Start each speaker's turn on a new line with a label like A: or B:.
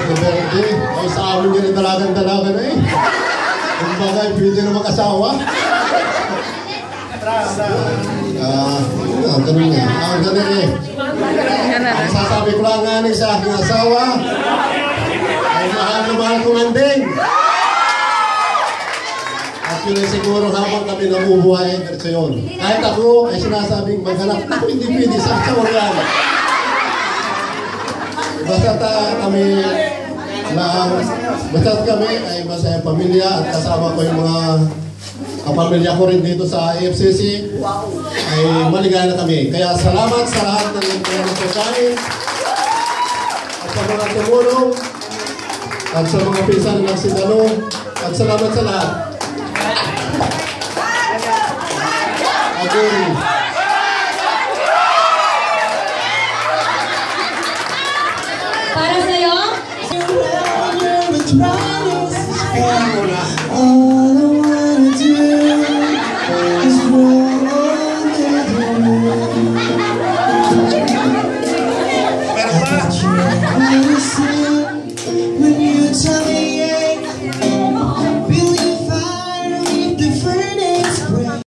A: na birthday. Ay, sa amin yun yung dalagan-dalaga na eh. Kung bagay, pwede na mag-asawa. Ganun nga. Ganun eh. Ang sasabi ko lang nga sa aking asawa, ay mahal na mahal kong anding. At yun ay siguro habang kami nabubuhay ay ganito yun. Kahit ako ay sinasabing maghanap, ako hindi pwede sa asawa yan. Basta kami ay masaya pamilya at kasama ko yung mga kapamilya ko rin dito sa AFCC ay maligaya na kami. Kaya salamat sa lahat ng nagpapakain at sa mga tumulong at sa mga pinsan ng Sinalo at salamat sa lahat. Again.